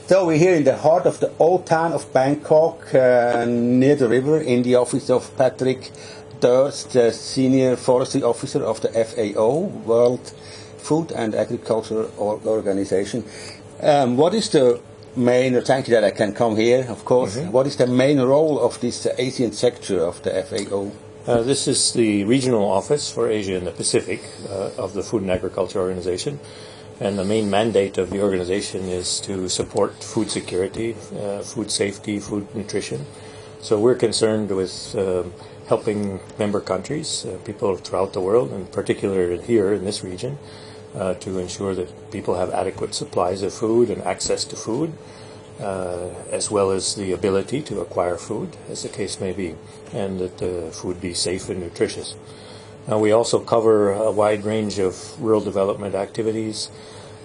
So we're here in the heart of the old town of Bangkok, near the river, in the office of Patrick Durst, the Senior Forestry Officer of the FAO, World Food and Agriculture Organization. What is the main, thank you that I can come here, of course, what is the main role of this Asian sector of the FAO? This is the regional office for Asia and the Pacific of the Food and Agriculture Organization. And the main mandate of the organization is to support food security, food safety, food nutrition. So we're concerned with helping member countries, people throughout the world, and particularly here in this region, to ensure that people have adequate supplies of food and access to food, as well as the ability to acquire food, as the case may be, and that the food be safe and nutritious. We also cover a wide range of rural development activities.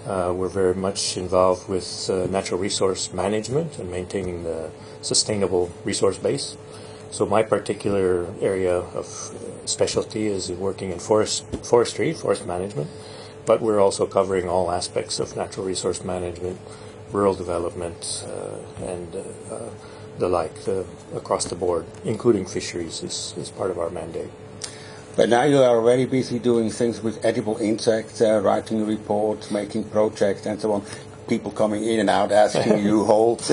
We're very much involved with natural resource management and maintaining the sustainable resource base. So my particular area of specialty is working in forestry, forest management, but we're also covering all aspects of natural resource management, rural development, and the like across the board, including fisheries is part of our mandate. But now you are very busy doing things with edible insects, writing reports, making projects and so on. People coming in and out asking you holds.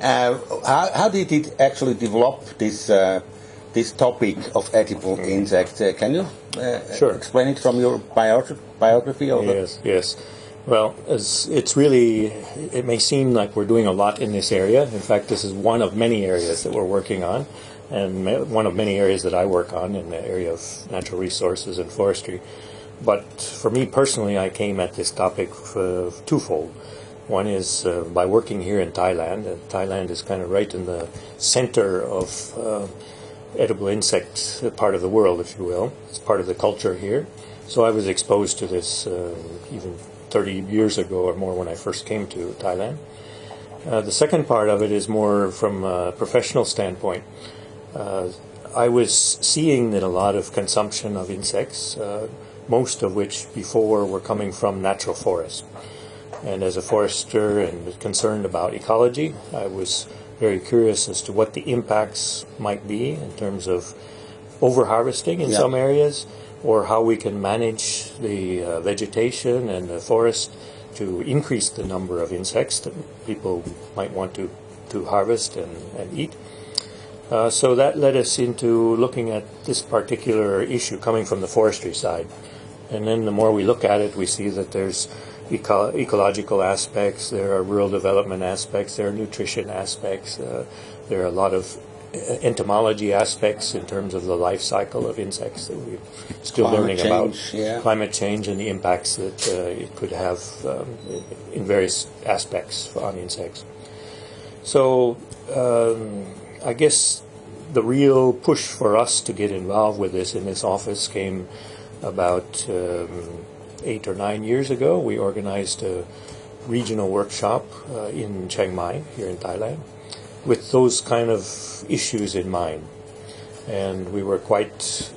How did it actually develop this topic of edible insects? Can you explain it from your biography? Yes. Well, it may seem like we're doing a lot in this area. In fact, this is one of many areas that we're working on, and one of many areas that I work on in the area of natural resources and forestry. But for me personally, I came at this topic twofold. One is by working here in Thailand, and Thailand is kind of right in the center of edible insect part of the world, if you will. It's part of the culture here. So I was exposed to this even 30 years ago or more when I first came to Thailand. The second part of it is more from a professional standpoint. I was seeing that a lot of consumption of insects, most of which before were coming from natural forests. And as a forester and concerned about ecology, I was very curious as to what the impacts might be in terms of overharvesting in some areas, or how we can manage the vegetation and the forest to increase the number of insects that people might want to harvest and eat. So that led us into looking at this particular issue coming from the forestry side. And then the more we look at it, we see that there's ecological aspects, there are rural development aspects, there are nutrition aspects, there are a lot of entomology aspects in terms of the life cycle of insects that we're still learning about. Climate change and the impacts that it could have in various aspects on insects. So I guess the real push for us to get involved with this in this office came about 8 or 9 years ago. We organized a regional workshop in Chiang Mai, here in Thailand, with those kind of issues in mind. And we were quite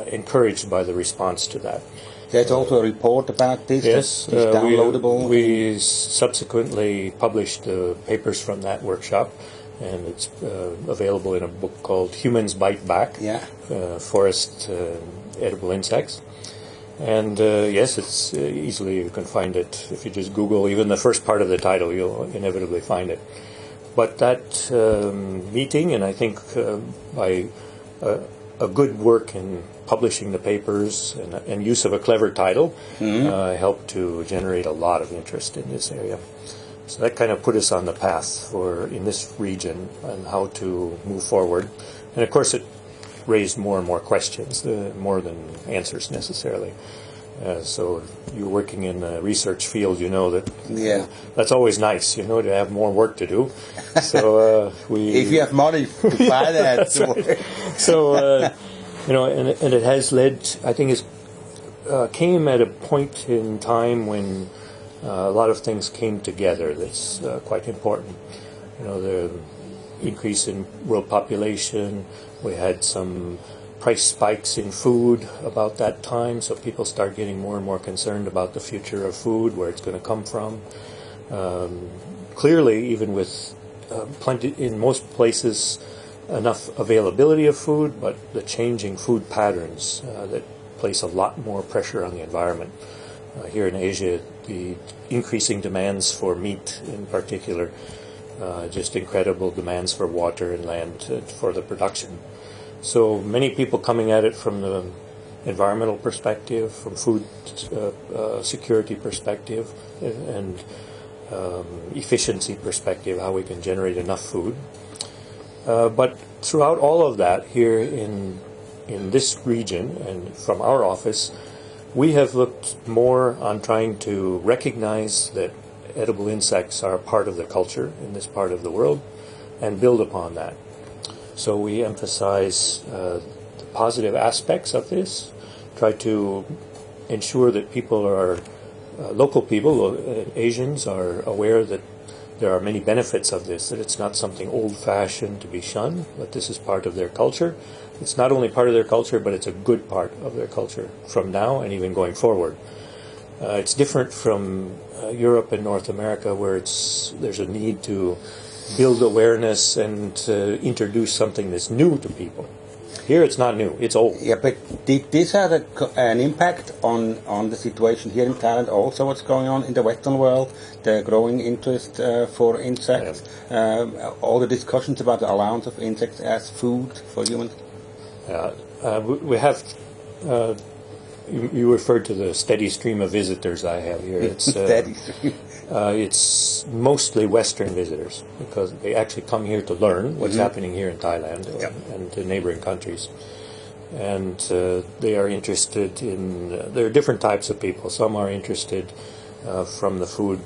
encouraged by the response to that. There's also a report about this? Yes. It's downloadable? We subsequently published the papers from that workshop, and it's available in a book called Humans Bite Back, Forest Edible Insects. And yes, it's easily, you can find it if you just Google even the first part of the title, you'll inevitably find it. But that meeting, and I think by a good work in publishing the papers and use of a clever title, helped to generate a lot of interest in this area. So that kind of put us on the path in this region and how to move forward. And of course it raised more and more questions, more than answers necessarily. So you're working in the research field, you know that that's always nice, you know, to have more work to do. So if you have money to buy that. Right. So you know, and it has led, I think it came at a point in time when a lot of things came together that's quite important. You know, the increase in world population, we had some price spikes in food about that time, so people start getting more and more concerned about the future of food, where it's going to come from. clearly, even with plenty in most places, enough availability of food, but the changing food patterns that place a lot more pressure on the environment. Here in Asia, the increasing demands for meat in particular, just incredible demands for water and land for the production. So many people coming at it from the environmental perspective, from food security perspective, and efficiency perspective, how we can generate enough food. But throughout all of that, here in this region and from our office, we have looked more on trying to recognize that edible insects are a part of the culture in this part of the world and build upon that. So we emphasize the positive aspects of this, try to ensure that people are, local people, Asians, are aware that there are many benefits of this, that it's not something old-fashioned to be shunned, but this is part of their culture. It's not only part of their culture, but it's a good part of their culture from now and even going forward. It's different from Europe and North America, where there's a need to build awareness and introduce something that's new to people. Here it's not new, it's old. Yeah, but did this have an impact on the situation here in Thailand also, what's going on in the Western world, the growing interest for insects, all the discussions about the allowance of insects as food for humans? We have, you referred to the steady stream of visitors I have here. It's steady stream. It's mostly Western visitors because they actually come here to learn what's happening here in Thailand and the neighboring countries. And they are interested in, there are different types of people. Some are interested from the food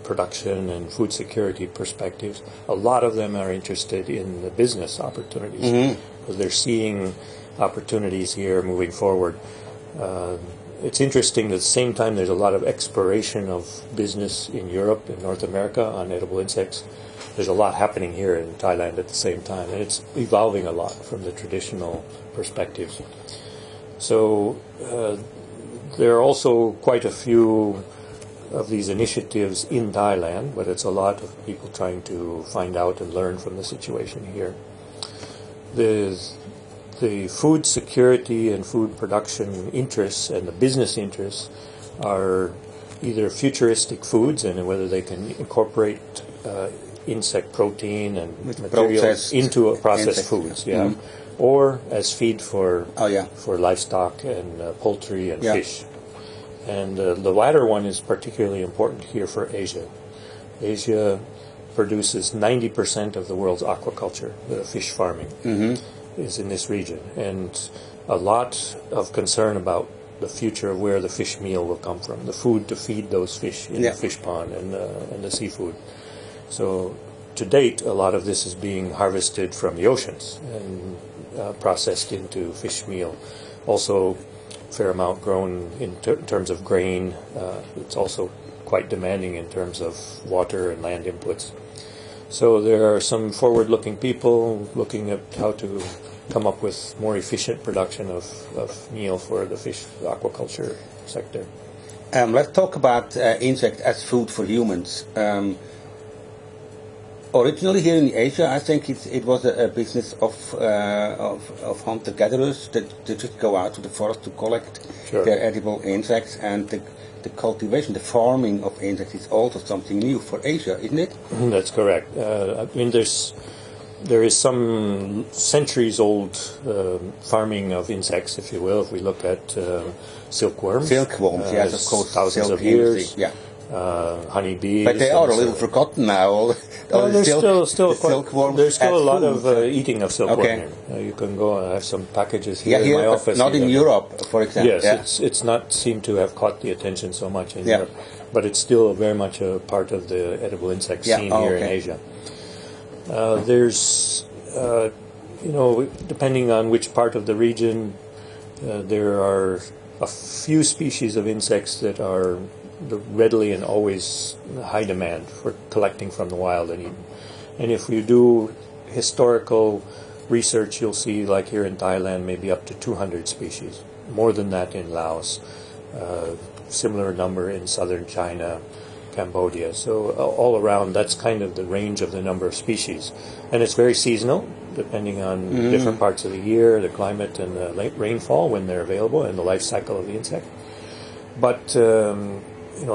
production and food security perspectives. A lot of them are interested in the business opportunities because they're seeing opportunities here moving forward. It's interesting that at the same time there's a lot of exploration of business in Europe and North America on edible insects. There's a lot happening here in Thailand at the same time, and it's evolving a lot from the traditional perspectives. So there are also quite a few of these initiatives in Thailand, but it's a lot of people trying to find out and learn from the situation here. The food security and food production interests and the business interests are either futuristic foods and whether they can incorporate insect protein and materials into processed foods, or as feed for livestock and poultry and fish. And the latter one is particularly important here for Asia. Asia produces 90% of the world's aquaculture, the fish farming. Is in this region, and a lot of concern about the future of where the fish meal will come from, the food to feed those fish in the fish pond and the seafood. So to date, a lot of this is being harvested from the oceans and processed into fish meal. Also, a fair amount grown in terms of grain. It's also quite demanding in terms of water and land inputs. So there are some forward-looking people looking at how to come up with more efficient production of meal for the fish aquaculture sector. Let's talk about insects as food for humans. Originally here in Asia, I think it was a business of hunter-gatherers that just go out to the forest to collect their edible insects, and the cultivation, the farming of insects is also something new for Asia, isn't it? That's correct. I mean, there is some centuries-old farming of insects, if you will. If we look at silkworms. Silkworms, yes, of course. Thousands of years. Yeah. Honeybees. But they are a little forgotten now. There's still a lot of eating of silkworm here. You can go and have some packages here in my office. Not in Europe, for example. Yes, it's not seemed to have caught the attention so much in Europe, but it's still very much a part of the edible insect scene here in Asia. There's, depending on which part of the region, there are a few species of insects that are readily and always high demand for collecting from the wild and eating. And if you do historical research, you'll see, like here in Thailand, maybe up to 200 species. More than that in Laos. Similar number in southern China. Cambodia. So all around, that's kind of the range of the number of species. And it's very seasonal, depending on different parts of the year, the climate and the rainfall when they're available, and the life cycle of the insect. But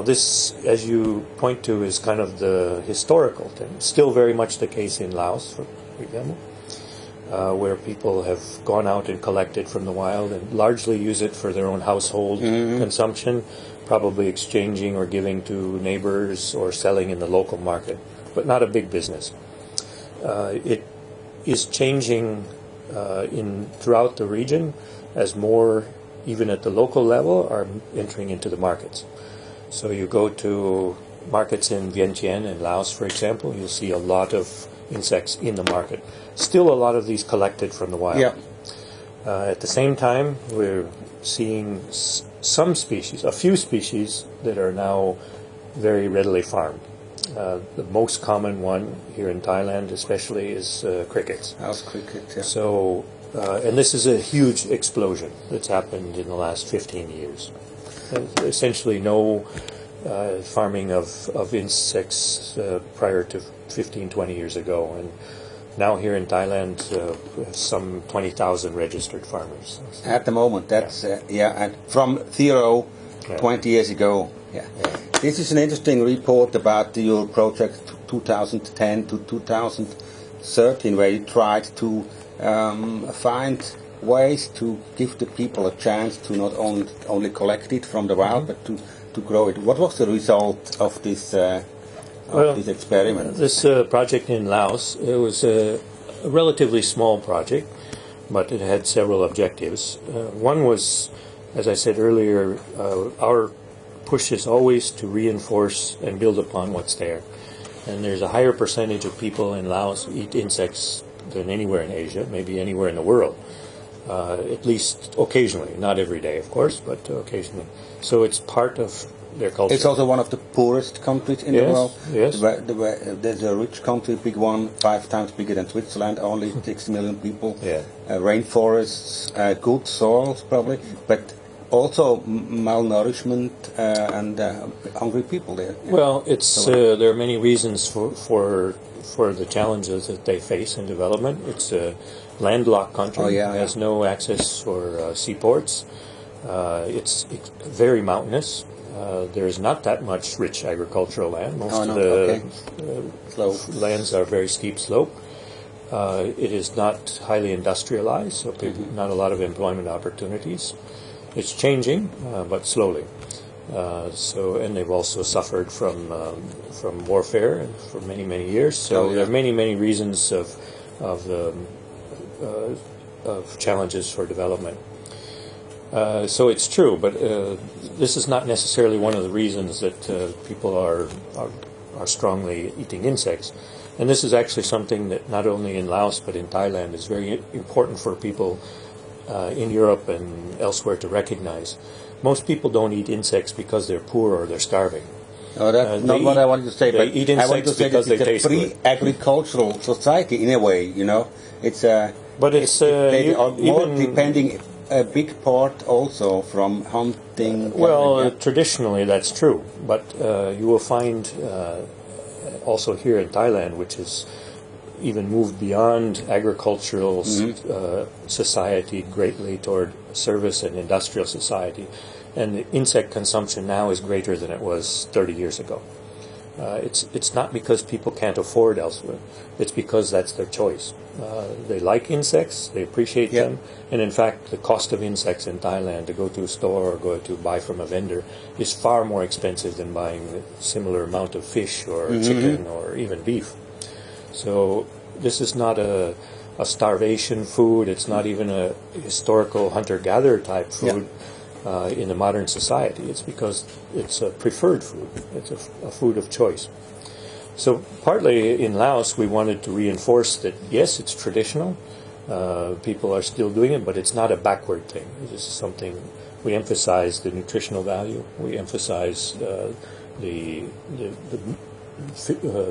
this, as you point to, is kind of the historical thing. Still very much the case in Laos, for example, where people have gone out and collected from the wild and largely use it for their own household consumption, probably exchanging or giving to neighbors or selling in the local market, but not a big business. It is changing throughout the region as more, even at the local level, are entering into the markets. So you go to markets in Vientiane in Laos, for example, you'll see a lot of insects in the market. Still a lot of these collected from the wild. Yeah. At the same time, we're seeing some species, a few species, that are now very readily farmed. The most common one here in Thailand especially is crickets. House cricket, yeah. So, and this is a huge explosion that's happened in the last 15 years. Essentially no farming of insects prior to 15, 20 years ago. And now here in Thailand, we have some 20,000 registered farmers. At the moment, that's, and from zero, 20 years ago. Yeah. This is an interesting report about your project 2010 to 2013, where you tried to find ways to give the people a chance to not only collect it from the wild, but to grow it. What was the result of this this experiment? This project in Laos, it was a relatively small project, but it had several objectives. One was, as I said earlier, our push is always to reinforce and build upon what's there. And there's a higher percentage of people in Laos eat insects than anywhere in Asia, maybe anywhere in the world. At least occasionally, not every day, of course, but occasionally. So it's part of their culture. It's also one of the poorest countries in the world. Yes. There's a rich country, big one, 5 times bigger than Switzerland, only 6 million people. Yeah. Rainforests, good soils probably, but also malnourishment and hungry people there. Yeah. Well, it's there are many reasons for the challenges that they face in development. It's a landlocked country. Has no access for seaports. It's very mountainous. There's not that much rich agricultural land. Most of the lands are very steep slope. It is not highly industrialized, so not a lot of employment opportunities. It's changing, but slowly. And they've also suffered from warfare for many years. So there are many reasons of challenges for development. So it's true, but this is not necessarily one of the reasons that people are strongly eating insects. And this is actually something that not only in Laos but in Thailand is very important for people in Europe and elsewhere to recognize. Most people don't eat insects because they're poor or they're starving. No, that's not what I wanted to say, but eat insects I want to say because that they it's a taste good. pre-agricultural society in a way, you know. It's but they are more depending a big part also from hunting. Well, traditionally that's true, but you will find also here in Thailand, which is even moved beyond agricultural society greatly toward service and industrial society. And the insect consumption now is greater than it was 30 years ago. It's not because people can't afford elsewhere. It's because that's their choice. They like insects, they appreciate them, and in fact the cost of insects in Thailand to go to a store or go to buy from a vendor is far more expensive than buying a similar amount of fish or chicken or even beef. So this is not a starvation food. It's not even a historical hunter-gatherer type food in the modern society. It's because it's a preferred food. It's a food of choice. So partly in Laos we wanted to reinforce that, yes, it's traditional. People are still doing it, but it's not a backward thing. This is something we emphasize the nutritional value. We emphasize the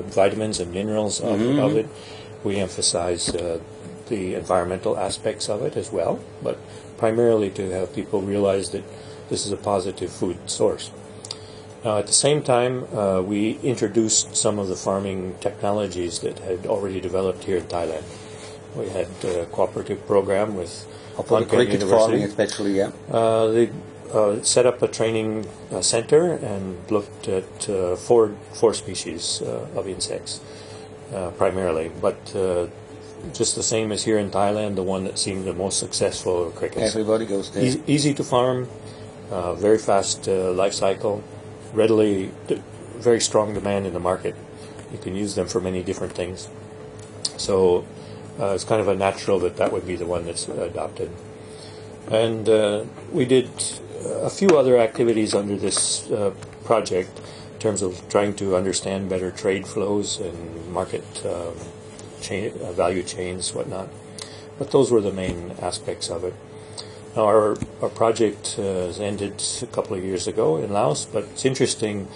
vitamins and minerals of it. We emphasize the environmental aspects of it as well, but primarily to have people realize that this is a positive food source. Now, at the same time, we introduced some of the farming technologies that had already developed here in Thailand. We had a cooperative program with For the cricket farming especially, yeah. They set up a training center and looked at four species of insects primarily, but just the same as here in Thailand, the one that seemed the most successful were crickets. Everybody goes there. Easy to farm, very fast life cycle, very strong demand in the market. You can use them for many different things. So it's kind of a natural that would be the one that's adopted. And we did a few other activities under this project in terms of trying to understand better trade flows and market value chains, whatnot. But those were the main aspects of it. Now, our project has ended a couple of years ago in Laos, but it's interesting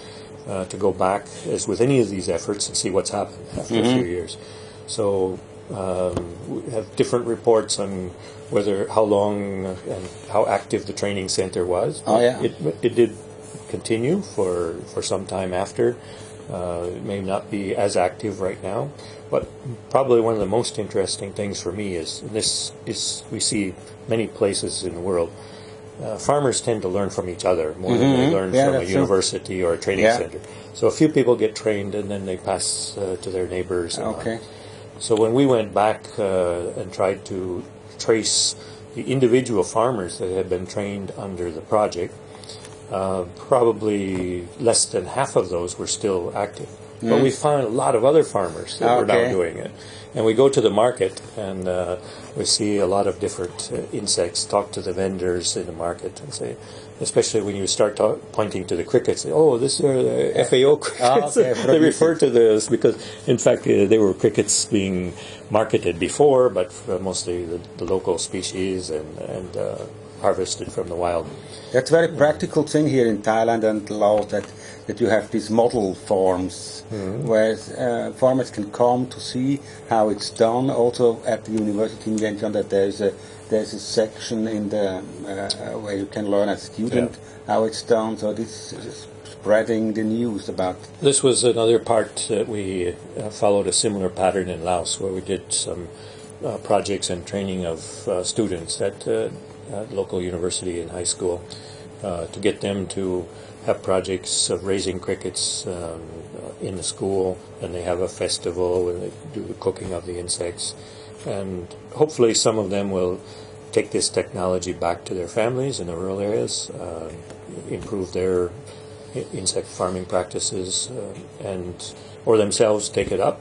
to go back, as with any of these efforts, and see what's happened after a few years. So we have different reports on how long and how active the training center was. Oh, yeah. It did continue for some time after. It may not be as active right now, but probably one of the most interesting things for me is we see many places in the world. Farmers tend to learn from each other more than they learn from a university or a training center. So a few people get trained and then they pass to their neighbors. Okay. So when we went back and tried to trace the individual farmers that had been trained under the project, probably less than half of those were still active. But we found a lot of other farmers that were now doing it. And we go to the market and we see a lot of different insects, talk to the vendors in the market and say, especially when you start pointing to the crickets, say, oh, this are the FAO crickets. They refer to this because, in fact, they were crickets being marketed before, but mostly the local species and harvested from the wild. That's a very practical thing here in Thailand and Laos, that you have these model farms where farmers can come to see how it's done. Also at the university in Vientiane, that there's a section in the where you can learn as a student how it's done. So this is spreading the news about. This was another part that we followed a similar pattern in Laos, where we did some projects and training of students at local university and high school to get them to have projects of raising crickets in the school, and they have a festival and they do the cooking of the insects, and hopefully some of them will take this technology back to their families in the rural areas, improve their insect farming practices, or themselves take it up.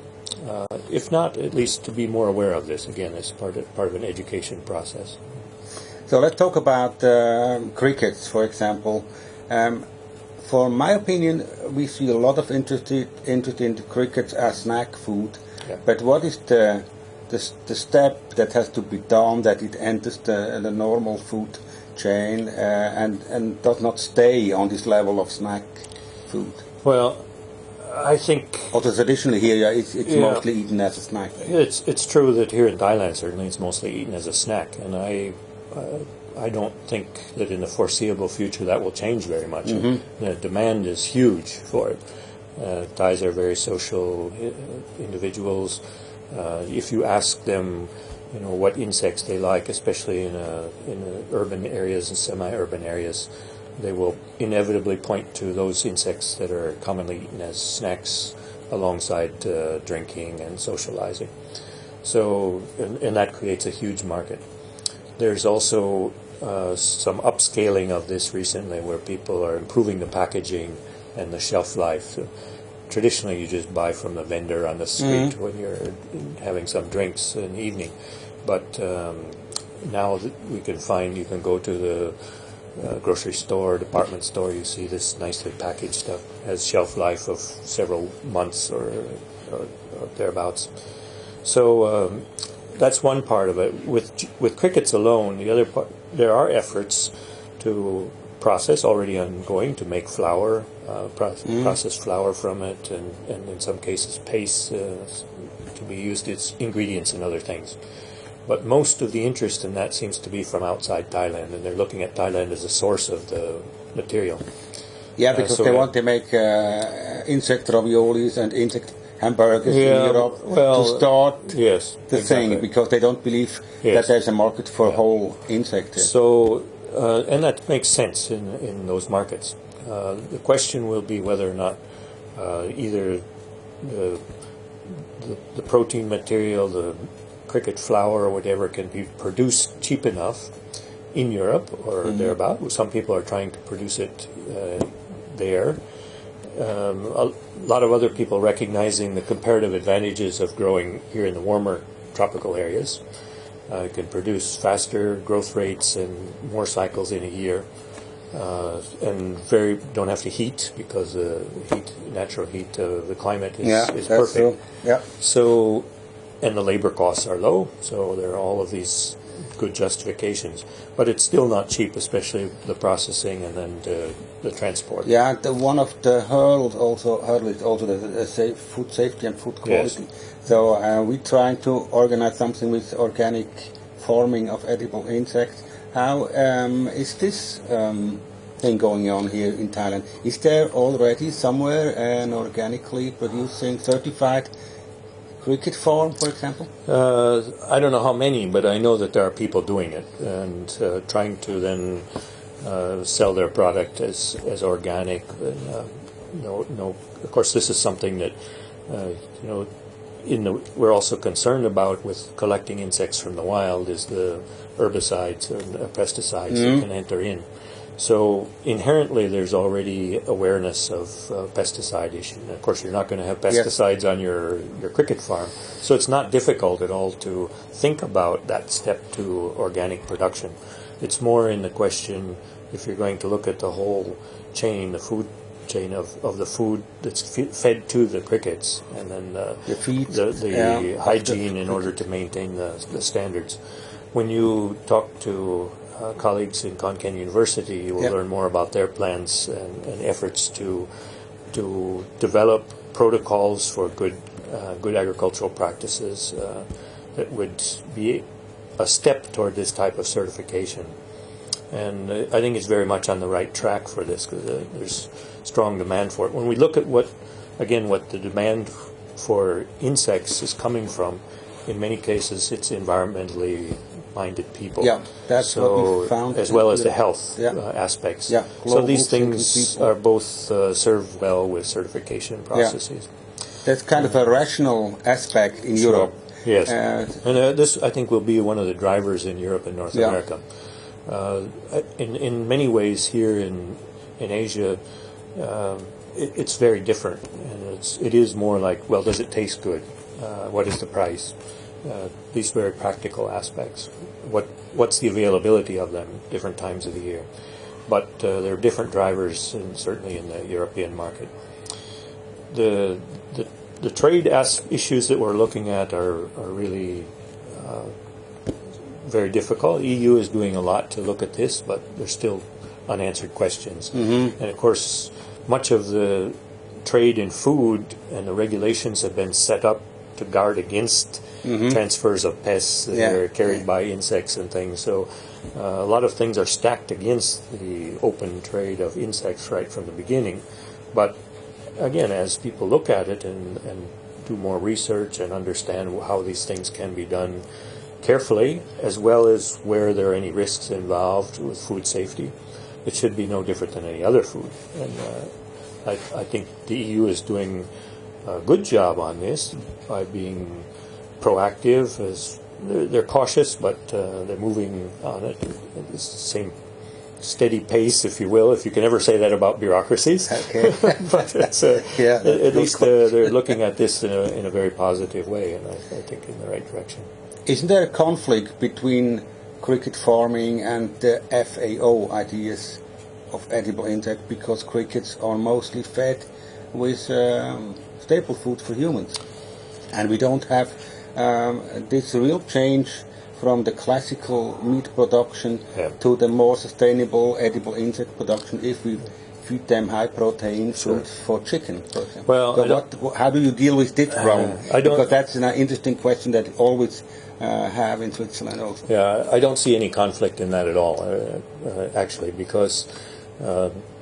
If not, at least to be more aware of this, again, as part of an education process. So let's talk about crickets, for example. For my opinion, we see a lot of interest in the crickets as snack food. Yeah. But what is the step that has to be done that it enters the normal food chain and does not stay on this level of snack food? Well, I think. Also, traditionally here, it's mostly eaten as a snack. It's true that here in Thailand, certainly, it's mostly eaten as a snack, and I don't think that in the foreseeable future that will change very much. The demand is huge for it. Thais are very social individuals. If you ask them, what insects they like, especially in urban areas and semi-urban areas, they will inevitably point to those insects that are commonly eaten as snacks alongside drinking and socializing. So, and that creates a huge market. There's also some upscaling of this recently, where people are improving the packaging and the shelf life. So traditionally, you just buy from the vendor on the street when you're having some drinks in the evening. But now you can go to the grocery store, department store, you see this nicely packaged stuff, has shelf life of several months or thereabouts. So that's one part of it. With crickets alone, the other part, there are efforts to process, already ongoing, to make flour, process flour from it, and in some cases paste to be used as ingredients in other things. But most of the interest in that seems to be from outside Thailand, and they're looking at Thailand as a source of the material. Yeah, because so they we- want to make insect raviolis and insect hamburgers in Yeah, Europe well, to start yes, the thing, exactly. because they don't believe Yes. that there's a market for Yeah. whole insect. So, and that makes sense in those markets. The question will be whether or not either the protein material, the cricket flour or whatever, can be produced cheap enough in Europe or thereabout. Some people are trying to produce it there. A lot of other people recognizing the comparative advantages of growing here in the warmer tropical areas. Can produce faster growth rates and more cycles in a year, and don't have to heat, because the natural heat of the climate is That's perfect. true. Yeah. So, and the labor costs are low, so there are all of these good justifications. But it's still not cheap, especially the processing and then the transport. Yeah, one of the hurdles is also the food safety and food quality. Yes. So we're trying to organize something with organic farming of edible insects. How is this thing going on here in Thailand? Is there already somewhere an organically producing certified cricket farm, for example? I don't know how many, but I know that there are people doing it and trying to then sell their product as organic. Of course, this is something that we're also concerned about with collecting insects from the wild, is the herbicides and pesticides that can enter in. So inherently, there's already awareness of pesticide issue. And of course, you're not going to have pesticides on your cricket farm, so it's not difficult at all to think about that step to organic production. It's more in the question, if you're going to look at the whole chain, the food chain of the food that's fed to the crickets, and then The feed, the hygiene in order to maintain the standards. When you talk to colleagues in Konkan University, you will learn more about their plans and efforts to develop protocols for good agricultural practices that would be a step toward this type of certification. And I think it's very much on the right track for this, because there's strong demand for it. When we look at what the demand for insects is coming from, in many cases it's environmentally minded people. Yeah, that's what we found. As well as the health aspects. Yeah, so these global things people. are both served well with certification processes. That's kind of a rational aspect in Europe. Yes, and this, I think, will be one of the drivers in Europe and North America. In many ways, here in Asia, it's very different, and it is more like, well, does it taste good? What is the price? These very practical aspects. What's the availability of them different times of the year? But there are different drivers, certainly in the European market. The trade issues that we're looking at are really very difficult. EU is doing a lot to look at this, but there's still unanswered questions. And of course, much of the trade in food and the regulations have been set up to guard against transfers of pests that are carried by insects and things. So a lot of things are stacked against the open trade of insects right from the beginning. But again, as people look at it and do more research and understand how these things can be done carefully, as well as where there are any risks involved with food safety, it should be no different than any other food. And I think the EU is doing a good job on this by being proactive. As they're cautious, but they're moving on it at the same steady pace, if you will, if you can ever say that about bureaucracies. Okay. But it's, at least they're looking at this in a very positive way, and I think in the right direction. Isn't there a conflict between cricket farming and the FAO ideas of edible insect, because crickets are mostly fed with staple food for humans, and we don't have this real change from the classical meat production to the more sustainable edible insect production if we feed them high protein food for chicken, for example. Well, so how do you deal with this problem? Because that's an interesting question that you always have in Switzerland also. Yeah, I don't see any conflict in that at all, actually, because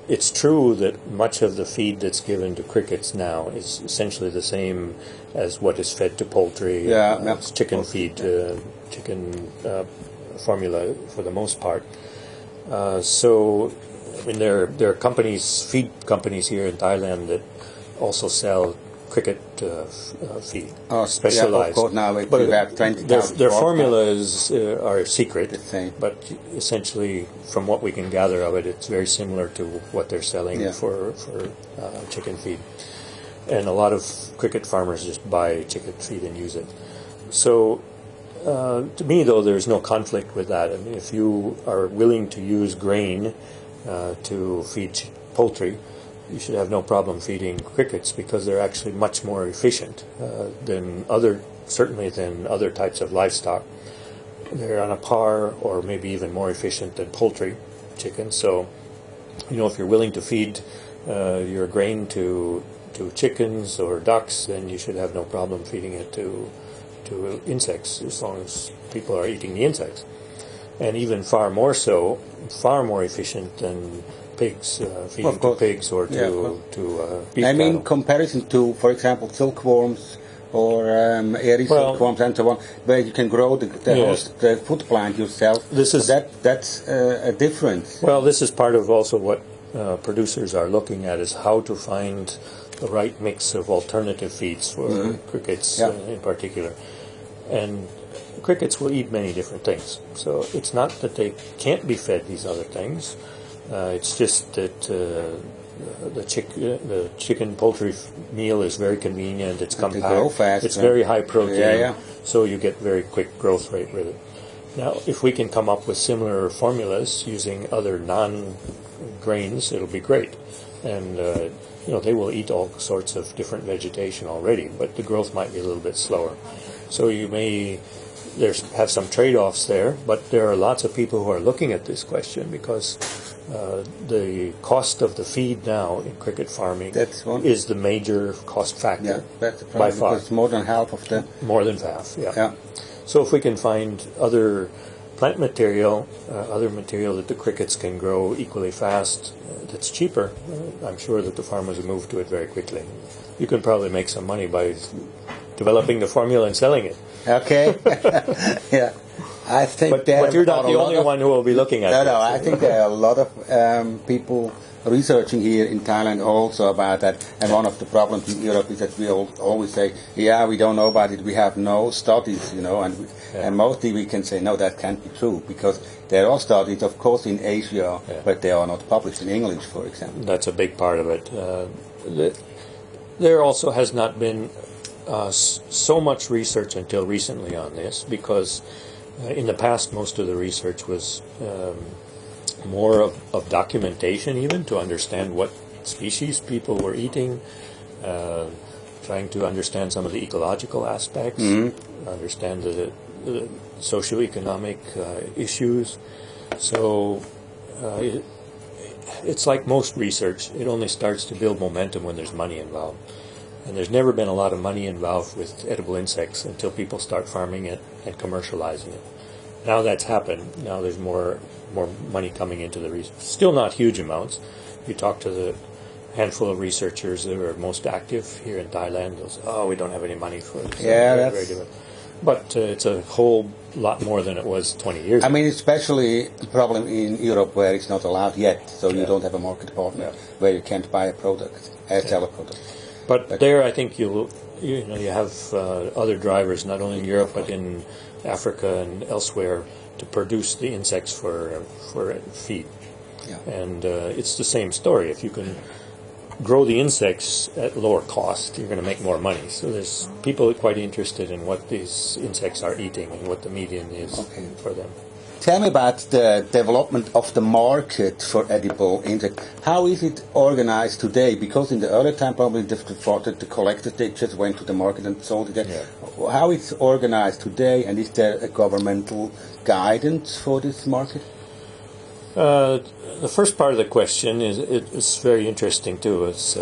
it's true that much of the feed that's given to crickets now is essentially the same as what is fed to poultry. It's chicken feed, chicken formula for the most part. So, I mean, there are companies, feed companies here in Thailand that also sell cricket feed, specialized. Yeah, of course, now but you have 20,000. Their formulas are secret, The same. but essentially, from what we can gather of it, it's very similar to what they're selling for chicken feed. And a lot of cricket farmers just buy chicken feed and use it. So, to me, though, there's no conflict with that. I mean, if you are willing to use grain to feed poultry, you should have no problem feeding crickets because they're actually much more efficient than other types of livestock. They're on a par or maybe even more efficient than poultry, chickens. So, if you're willing to feed your grain to chickens or ducks, then you should have no problem feeding it to insects as long as people are eating the insects. And even far more efficient than pigs, feeding to pigs or to beef I mean, cattle. comparison to, for example, silkworms or airy silkworms and so on, where you can grow the food plant yourself. That's a difference. Well, this is part of also what producers are looking at, is how to find the right mix of alternative feeds for crickets in particular. And crickets will eat many different things. So it's not that they can't be fed these other things. It's just that the chicken poultry meal is very convenient. It's compact. They grow fast. It's very high protein. So you get very quick growth rate with it. Now, if we can come up with similar formulas using other non-grains, it'll be great. And they will eat all sorts of different vegetation already, but the growth might be a little bit slower. So you may have some trade-offs there, but there are lots of people who are looking at this question because the cost of the feed now in cricket farming is the major cost factor. Yeah, that's the problem, by far. because more than half of the... More than half, yeah. So if we can find other plant material, other material that the crickets can grow equally fast, that's cheaper, I'm sure that the farmers will move to it very quickly. You can probably make some money by developing the formula and selling it. Okay. Yeah. I think but you're not the only one who will be looking at it. No, I think there are a lot of people researching here in Thailand also about that. And one of the problems in Europe is that we always say, we don't know about it, we have no studies, and mostly we can say, no, that can't be true, because there are studies, of course, in Asia, but they are not published in English, for example. That's a big part of it. There also has not been so much research until recently on this, because in the past most of the research was more of documentation, even to understand what species people were eating, trying to understand some of the ecological aspects, understand the socioeconomic issues. So it's like most research, it only starts to build momentum when there's money involved. And there's never been a lot of money involved with edible insects until people start farming it and commercializing it. Now that's happened. Now there's more money coming into the research. Still not huge amounts. You talk to the handful of researchers that are most active here in Thailand, they'll say, we don't have any money for it. So but it's a whole lot more than it was 20 years ago. I mean, especially the problem in Europe where it's not allowed yet, so you don't have a market partner where you can't buy a product, sell a product. But there, I think you have other drivers, not only in Europe but in Africa and elsewhere, to produce the insects for feed. And it's the same story. If you can grow the insects at lower cost, you're going to make more money. So there's people quite interested in what these insects are eating and what the median is for them. Tell me about the development of the market for edible insects. How is it organized today? Because in the early time, probably the collectors, they just went to the market and sold it. How it's organized today, and is there a governmental guidance for this market? The first part of the question is very interesting too. It's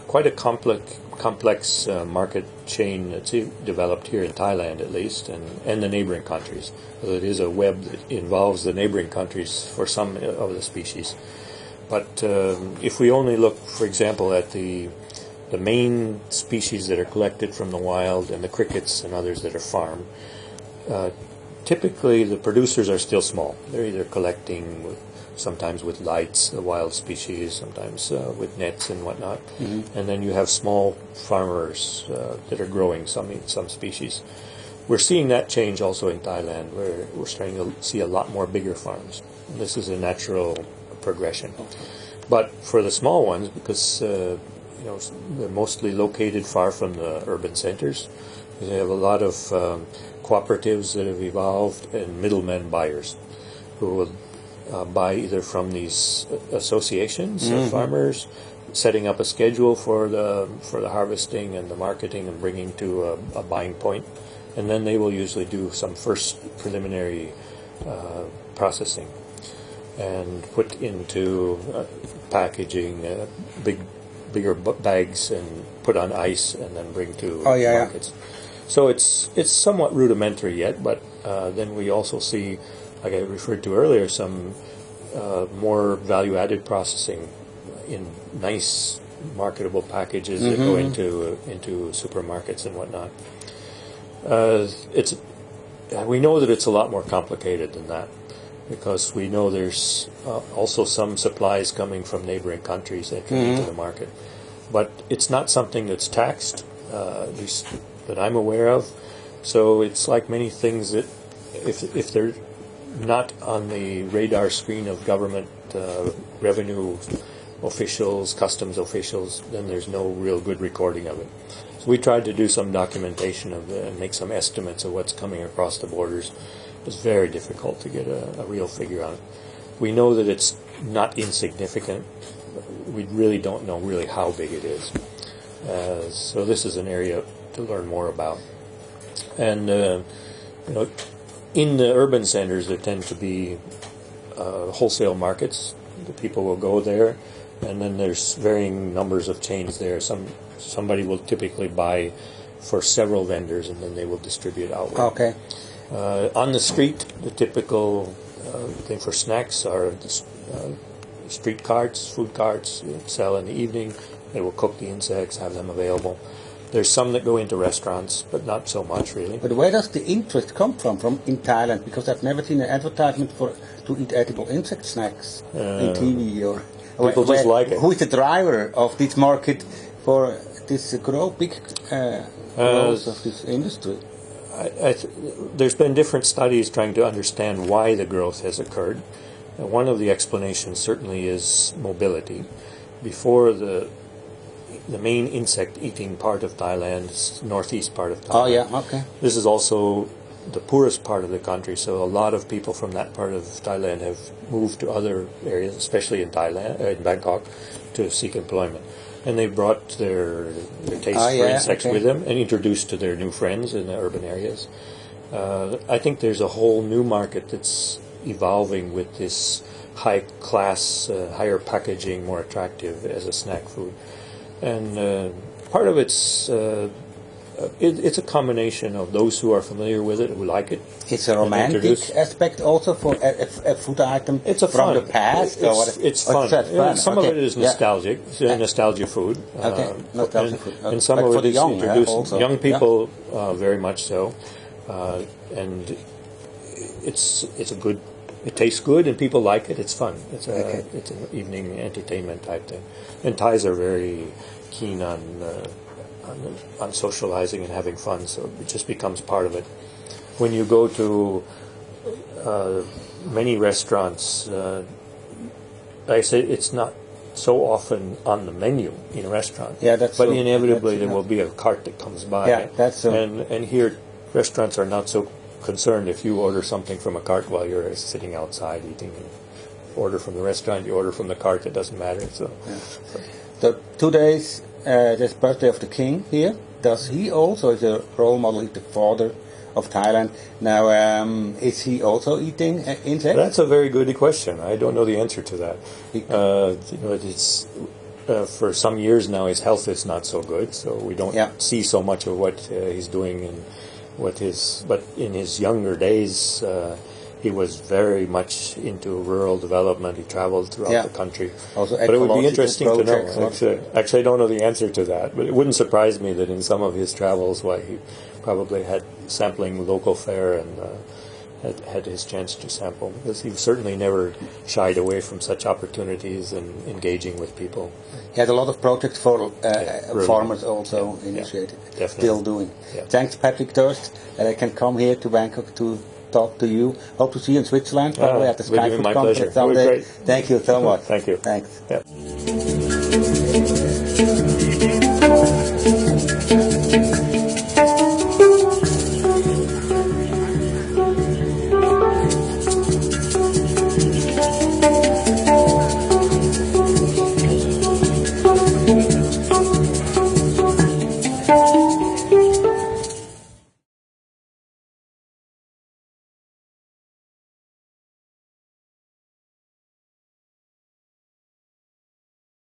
quite a complex market chain that's developed here in Thailand, at least, and the neighboring countries. So it is a web that involves the neighboring countries for some of the species. But if we only look, for example, at the main species that are collected from the wild and the crickets and others that are farmed, typically the producers are still small. They're either collecting sometimes with lights, the wild species, sometimes with nets and whatnot. Mm-hmm. And then you have small farmers that are growing some species. We're seeing that change also in Thailand, where we're starting to see a lot more bigger farms. And this is a natural progression. But for the small ones, because they're mostly located far from the urban centers, they have a lot of cooperatives that have evolved and middlemen buyers who will buy either from these associations of farmers, setting up a schedule for the harvesting and the marketing and bringing to a buying point, and then they will usually do some first preliminary processing and put into packaging bigger bags and put on ice and then bring to markets. So it's somewhat rudimentary yet, but then we also see, like I referred to earlier, some more value-added processing in nice marketable packages that go into supermarkets and whatnot. We know that it's a lot more complicated than that, because we know there's also some supplies coming from neighboring countries entering into the market. But it's not something that's taxed, at least that I'm aware of. So it's like many things that if they're not on the radar screen of government revenue officials, customs officials, then there's no real good recording of it. So we tried to do some documentation of it and make some estimates of what's coming across the borders. It's very difficult to get a real figure on it. We know that it's not insignificant. We really don't know really how big it is. So this is an area to learn more about. And in the urban centers, there tend to be wholesale markets. The people will go there, and then there's varying numbers of chains there. Somebody will typically buy for several vendors, and then they will distribute outward. Okay. On the street, the typical thing for snacks are street carts, food carts that sell in the evening. They will cook the insects, have them available. There's some that go into restaurants, but not so much, really. But where does the interest come from in Thailand? Because I've never seen an advertisement to eat edible insect snacks in TV. Or people just like it. Who is the driver of this market for this big growth of this industry? There's been different studies trying to understand why the growth has occurred. One of the explanations certainly is mobility. Before the main insect-eating part of Thailand is northeast part of Thailand. Oh, yeah, okay. This is also the poorest part of the country, so a lot of people from that part of Thailand have moved to other areas, especially in Bangkok, to seek employment. And they brought their taste for insects with them and introduced to their new friends in the urban areas. I think there's a whole new market that's evolving with this high-class, higher packaging, more attractive as a snack food. And part of it's a combination of those who are familiar with it, who like it. It's a romantic aspect also for a food item from the past? It's fun. Some of it is nostalgic. It's a nostalgia food. Nostalgia food. And some of it is introduced. Young people, very much so. And it's a good... It tastes good and people like it. It's fun. It's an evening entertainment type thing. And Thais are very keen on socializing and having fun, so it just becomes part of it. When you go to many restaurants, like I say, it's not so often on the menu in a restaurant. Yeah, that's but so, inevitably there will be a cart that comes by. Yeah, that's so. And here restaurants are not so concerned if you order something from a cart while you're sitting outside eating. Order from the restaurant, you order from the cart, it doesn't matter. So 2 days, this birthday of the king here. Does he also, is a role model, he's the father of Thailand. Now, is he also eating insects? That's a very good question. I don't know the answer to that. for some years now his health is not so good, so we don't see so much of what he's doing and but in his younger days he was very much into rural development. He traveled throughout the country. Also, but it would be interesting to know. projects. Actually, I don't know the answer to that, but it wouldn't surprise me that in some of his travels, he probably had sampling local fare and had his chance to sample, because he certainly never shied away from such opportunities and engaging with people. He had a lot of projects for farmers also initiated, still doing. Yeah. Thanks, Patrick Durst, that I can come here to Bangkok to talk to you. Hope to see you in Switzerland, probably at the Skyfood conference someday. Thank you so much. Thank you. Thanks. Yeah.